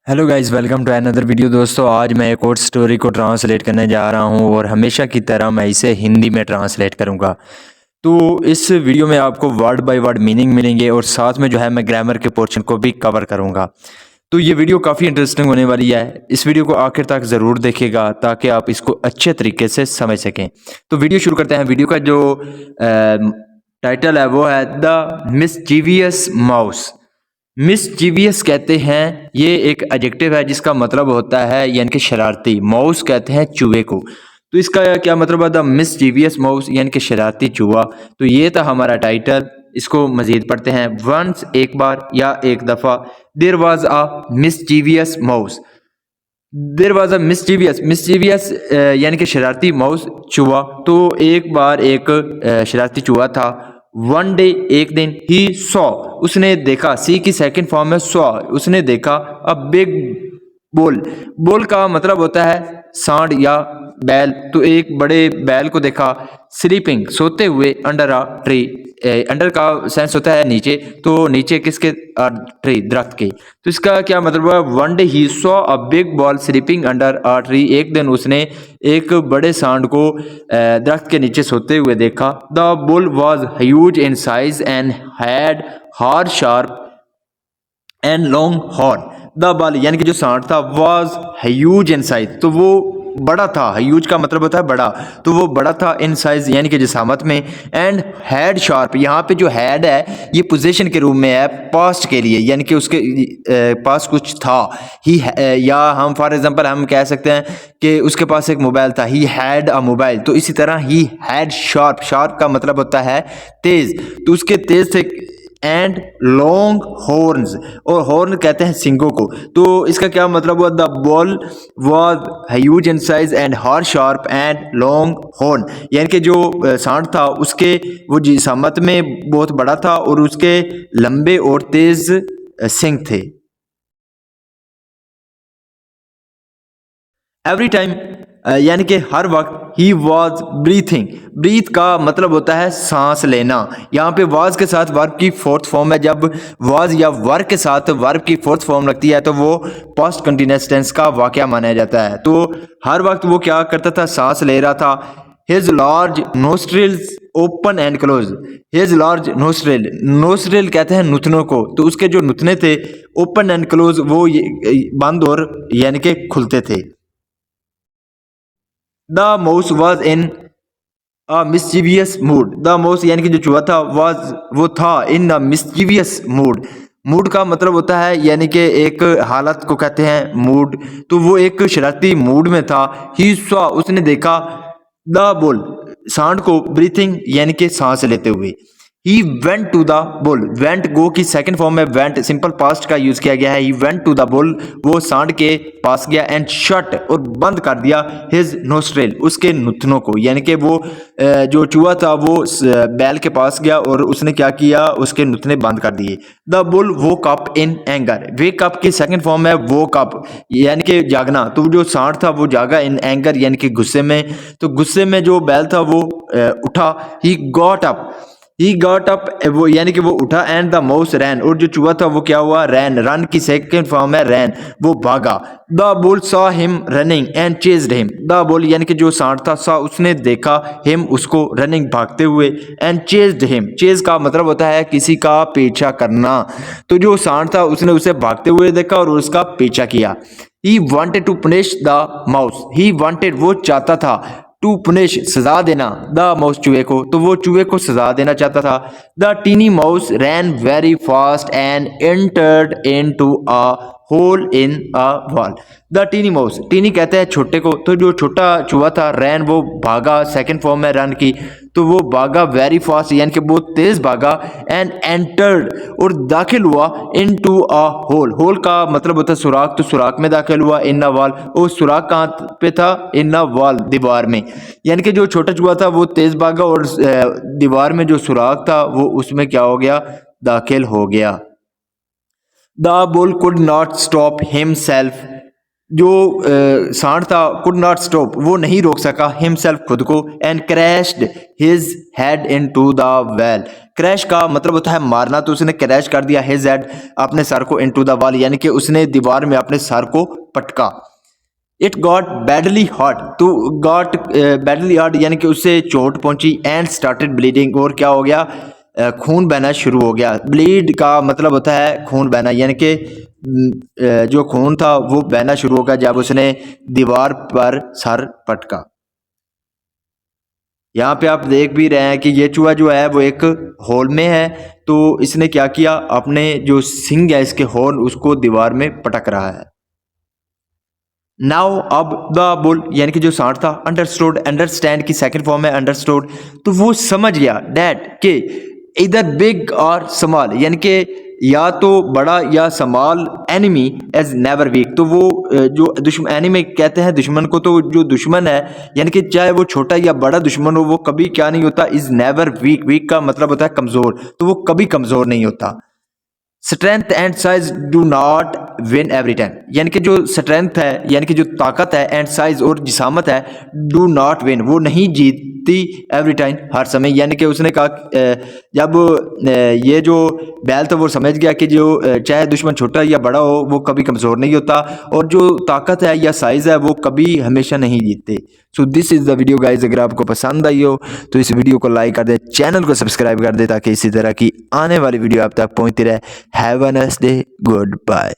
Hello guys, welcome to another video. दोस्तों, आज मैं एक और स्टोरी को ट्रांसलेट करने जा रहा हूं और हमेशा की तरह मैं इसे हिंदी में ट्रांसलेट करूंगा। तो इस वीडियो में आपको वर्ड बाय वर्ड मीनिंग मिलेंगे और साथ में जो है मैं ग्रामर के पोर्शन को भी कवर करूंगा। तो ये वीडियो काफ़ी इंटरेस्टिंग होने वाली है। इस वीडियो को आखिर तक ज़रूर देखिएगा ताकि आप इसको अच्छे तरीके से समझ सकें। तो वीडियो शुरू करते हैं। वीडियो का जो टाइटल है वो है द मिस्चीवियस माउस। मिसचीवियस कहते हैं, ये एक एडजेक्टिव है जिसका मतलब होता है यानी कि शरारती। माउस कहते हैं चूहे को। तो इसका क्या मतलब है? द मिसचीवियस माउस यानी कि शरारती चूहा। तो ये था हमारा टाइटल। इसको मजीद पढ़ते हैं। वंस एक बार या एक दफ़ा, there was a mischievous mouse. There was a mischievous यानी कि शरारती माउस चूहा। तो एक बार एक शरारती चूहा था। वन डे एक दिन, ही सॉ उसने देखा, सी की सेकंड फॉर्म है सॉ, उसने देखा अ बिग बुल। बुल का मतलब होता है सांड या बैल। तो एक बड़े बैल को देखा स्लीपिंग सोते हुए अंडर अ ट्री। अंडर का सेंस होता है नीचे, तो नीचे किसके? ट्री, दरख्त के। तो इसका क्या मतलब है? One day he saw a big ball sleeping under a tree. एक दिन उसने एक बड़े सांड को दरख्त के नीचे सोते हुए देखा। The bull was huge in size and had hard sharp and long horn. The बल यानी कि जो सांड था वाज ह्यूज इन साइज, तो वो बड़ा था। ह्यूज का मतलब होता है बड़ा, तो वो बड़ा था इन साइज यानी कि जिसामत में। एंड हैड शार्प, यहाँ पे जो हैड है ये पोजीशन के रूप में है पास्ट के लिए, यानी कि उसके पास कुछ था। ही या हम फॉर एग्जांपल हम कह सकते हैं कि उसके पास एक मोबाइल था। He had a mobile. तो इसी तरह ही हैड शार्प, शार्प का मतलब होता है तेज, तो उसके तेज थे। एंड लॉन्ग हॉर्न्स, और हॉर्न कहते हैं सिंगों को। तो इसका क्या मतलब हुआ? The ball was huge in size and hard sharp and long horn, यानी कि जो सांड था उसके वो जिसामत में बहुत बड़ा था और उसके लंबे और तेज सिंग थे। एवरी टाइम यानी कि हर वक्त। ही वॉज ब्रीथिंग, ब्रीथ का मतलब होता है सांस लेना। यहाँ पे वॉज के साथ वर्ब की फोर्थ फॉर्म है। जब वॉज या वर्ब के साथ वर्ब की फोर्थ फॉर्म लगती है तो वो पास्ट कंटिन्यूअस टेंस का वाकया माना जाता है। तो हर वक्त वो क्या करता था? सांस ले रहा था। His large nostrils open and close. His large nostril, nostril कहते हैं नुथनों को। तो उसके जो नुथने थे ओपन एंड क्लोज, वो बंद और यानी कि खुलते थे। The mouse was in a mischievous mood. The mouse यानी कि जो चूहा था वॉज, वो था इन अ मिस्चीवियस मूड। मूड का मतलब होता है यानी कि एक हालत को कहते हैं मूड। तो वो एक शरारती मूड में था। ही सॉ उसने देखा द बुल सांड को ब्रीथिंग यानी कि सांस लेते हुए। He went to the bull, went go की सेकंड फॉर्म में वेंट सिंपल पास्ट का यूज किया गया है। He went to the bull, वो सांड के पास गया। एंड शट और बंद कर दिया हिज नोस्ट्रिल, उसके नुथनों को। यानी कि वो जो चूहा था वो बैल के पास गया और उसने क्या किया? उसके नुथने बंद कर दिए। The bull woke up in anger, wake up की सेकंड फॉर्म है वोक अप यानी कि जागना। तो जो सांड था वो जागा इन एंगर यानी कि गुस्से में। तो गुस्से में जो बैल था वो उठा। He got up, he got up वो यानी कि वो उठा। एंड द माउस रैन, और जो चूहा था वो क्या हुआ? रैन, रन की सेकंड फॉर्म है रैन, वो भागा। The bull saw him running and chased him. The bull यानी कि जो सांड था, सॉ उसने देखा, हिम उसको, रनिंग भागते हुए, एंड चेज्ड हिम, चेज का मतलब होता है किसी का पीछा करना। तो जो सांड था उसने उसे भागते हुए देखा और उसका पीछा किया। He wanted to punish the mouse, he wanted वो चाहता था, टू पुनिश सजा देना, द माउस चूहे को। तो वो चूहे को सजा देना चाहता था। The tiny mouse ran very fast and entered into a hole in a wall. The tiny mouse, tiny कहते हैं छोटे को। तो जो छोटा चूहा था रैन, वो भागा, सेकंड फॉर्म है रन की। तो वो भागा वेरी फास्ट यानी कि बहुत तेज भागा। एंड एंटर्ड और दाखिल हुआ इनटू अ होल, होल का मतलब होता है सुराख। तो सुराख में दाखिल हुआ। इन अ वॉल, वो सुराख कहाँ पे था? इन अ वॉल, दीवार में। यानी कि जो छोटा चूहा था वो तेज भागा और दीवार में जो सुराख था वो उसमें क्या हो गया? दाखिल हो गया। The bull could not stop himself, जो सांड था कुड नॉट स्टॉप, वो नहीं रोक सका हिमसेल्फ खुद को, and crashed his head into the well. Crash का मतलब होता है मारना, तो उसने क्रैश कर दिया हिज हेड, अपने सर को, इनटू द वॉल यानी कि उसने दीवार में अपने सर को पटका। इट गॉट बैडली हॉट, तो गॉट बैडली हॉट यानी कि उससे चोट पहुंची, एंड स्टार्टेड ब्लीडिंग, और क्या हो गया, खून बहना शुरू हो गया। ब्लीड का मतलब होता है खून बहना, यानी कि जो खून था वो बहना शुरू हो गया जब उसने दीवार पर सर पटका। यहाँ पे आप देख भी रहे हैं कि ये चूहा जो है वो एक होल में है, तो इसने क्या किया, अपने जो सिंग है इसके होल उसको दीवार में पटक रहा है। नाउ अब द बुल यानी कि जो सांड था अंडरस्टूड, अंडरस्टैंड की सेकंड फॉर्म है अंडरस्टूड, तो वो समझ गया डैट के इधर बिग और स्मॉल यानी कि या तो बड़ा या small enemy as never weak, तो वो जो दुश्मन एनिमी कहते हैं दुश्मन को, तो जो दुश्मन है यानी कि चाहे वो छोटा या बड़ा दुश्मन हो वो कभी क्या नहीं होता, इज नेवर वीक, वीक का मतलब होता है कमजोर, तो वो कभी कमजोर नहीं होता। Strength and size do not win every time, यानी कि जो स्ट्रेंथ है यानी कि जो ताकत है, एंड साइज और जिसामत है, डू नॉट विन वो नहीं जीतती एवरी टाइम हर समय, यानी कि उसने कहा जब ये जो बैल था वो समझ गया कि जो चाहे दुश्मन छोटा या बड़ा हो वो कभी कमज़ोर नहीं होता, और जो ताकत है या साइज़ है वो कभी हमेशा नहीं जीतते। So this is the video guys, अगर आपको पसंद आई हो तो इस वीडियो को लाइक कर दे, चैनल को सब्सक्राइब कर दे ताकि इसी तरह की आने वाली वीडियो आप तक पहुंचती रहे। Have a nice day, good bye.